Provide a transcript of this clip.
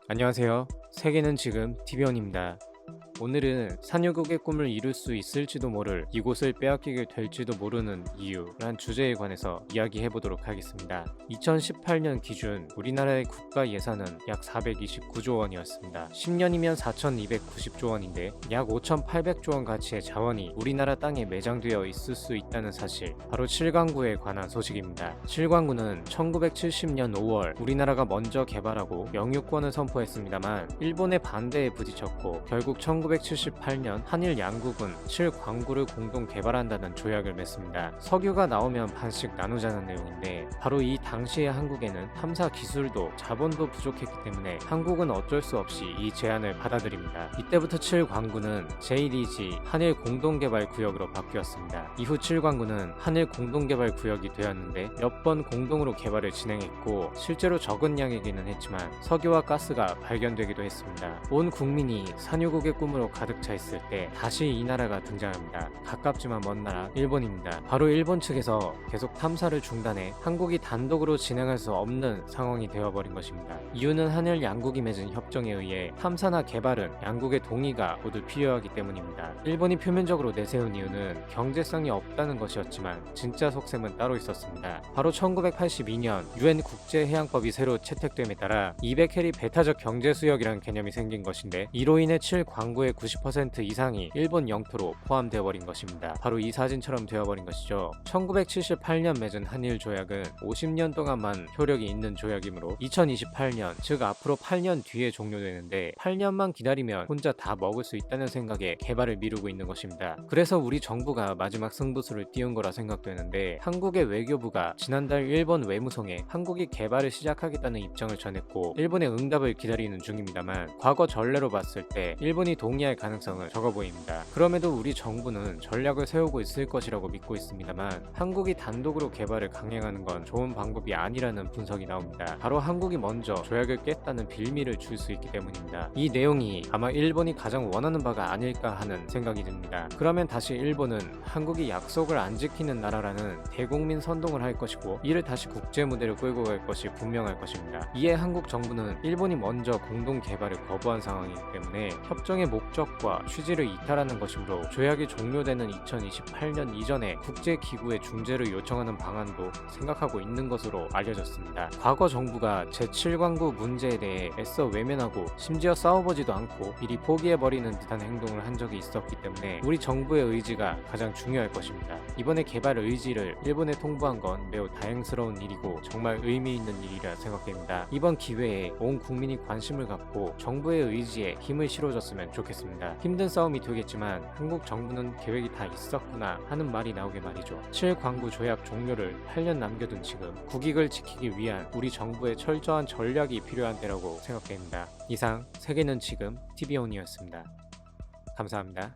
안녕하세요. 세계는 지금 TV원입니다. 오늘은 산유국의 꿈을 이룰 수 있을지도 모를 이곳을 빼앗기게 될지도 모르는 이유란 주제에 관해서 이야기해 보도록 하겠습니다. 2018년 기준 우리나라의 국가 예산은 약 429조 원이었습니다. 10년이면 4,290조 원인데 약 5,800조 원 가치의 자원이 우리나라 땅에 매장되어 있을 수 있다는 사실, 바로 칠광구에 관한 소식입니다. 칠광구는 1970년 5월 우리나라가 먼저 개발하고 영유권을 선포했습니다만 일본의 반대에 부딪혔고 결국 1978년 한일 양국은 칠광구를 공동 개발한다는 조약을 맺습니다. 석유가 나오면 반씩 나누자는 내용인데, 바로 이 당시의 한국에는 탐사 기술도 자본도 부족했기 때문에 한국은 어쩔 수 없이 이 제안을 받아들입니다. 이때부터 칠광구는 JDG 한일 공동개발구역으로 바뀌었습니다. 이후 칠광구는 한일 공동개발구역이 되었는데 몇 번 공동으로 개발을 진행했고 실제로 적은 양이기는 했지만 석유와 가스가 발견되기도 했습니다. 온 국민이 산유국의 꿈으로 가득 차 있을 때 다시 이 나라가 등장합니다. 가깝지만 먼 나라 일본입니다. 바로 일본 측에서 계속 탐사를 중단해 한국이 단독으로 진행할 수 없는 상황이 되어버린 것입니다. 이유는 한일 양국이 맺은 협정에 의해 탐사나 개발은 양국의 동의가 모두 필요하기 때문입니다. 일본이 표면적으로 내세운 이유는 경제성이 없다는 것이었지만 진짜 속셈은 따로 있었습니다. 바로 1982년 유엔 국제해양법이 새로 채택됨에 따라 200해리 배타적 경제수역이라는 개념이 생긴 것인데, 이로 인해 칠광구의 90% 이상이 일본 영토로 포함되어 버린 것입니다. 바로 이 사진처럼 되어버린 것이죠. 1978년 맺은 한일 조약은 50년 동안만 효력이 있는 조약이므로 2028년, 즉 앞으로 8년 뒤에 종료되는데 8년만 기다리면 혼자 다 먹을 수 있다는 생각에 개발을 미루고 있는 것입니다. 그래서 우리 정부가 마지막 승부수를 띄운 거라 생각되는데, 한국의 외교부가 지난달 일본 외무성에 한국이 개발을 시작하겠다는 입장을 전했고 일본의 응답을 기다리는 중입니다만, 과거 전례로 봤을 때 일본이 동의할 가능성은 적어 보입니다. 그럼에도 우리 정부는 전략을 세우고 있을 것이라고 믿고 있습니다만, 한국이 단독으로 개발을 강행하는 건 좋은 방법이 아니라는 분석이 나옵니다. 바로 한국이 먼저 조약을 깼다는 빌미를 줄 수 있기 때문입니다. 이 내용이 아마 일본이 가장 원하는 바가 아닐까 하는 생각이 듭니다. 그러면 다시 일본은 한국이 약속을 안 지키는 나라라는 대국민 선동을 할 것이고 이를 다시 국제 무대로 끌고 갈 것이 분명할 것입니다. 이에 한국 정부는 일본이 먼저 공동 개발을 거부한 상황이기 때문에 협정의 목적과 취지를 이탈하는 것이므로 조약이 종료되는 2028년 이전에 국제기구의 중재를 요청하는 방안도 생각하고 있는 것으로 알려졌습니다. 과거 정부가 제7광구 문제에 대해 애써 외면하고 심지어 싸워보지도 않고 미리 포기해버리는 듯한 행동을 한 적이 있었기 때문에 우리 정부의 의지가 가장 중요할 것입니다. 이번에 개발 의지를 일본에 통보한 건 매우 다행스러운 일이고 정말 의미 있는 일이라 생각됩니다. 이번 기회에 온 국민이 관심을 갖고 정부의 의지에 힘을 실어줬으면 좋겠습니다. 힘든 싸움이 되겠지만 한국 정부는 계획이 다 있었구나 하는 말이 나오게 말이죠. 칠광구 조약 종료를 8년 남겨둔 지금 국익을 지키기 위한 우리 정부의 철저한 전략이 필요한 때라고 생각됩니다. 이상 세계는 지금 TV온이었습니다. 감사합니다.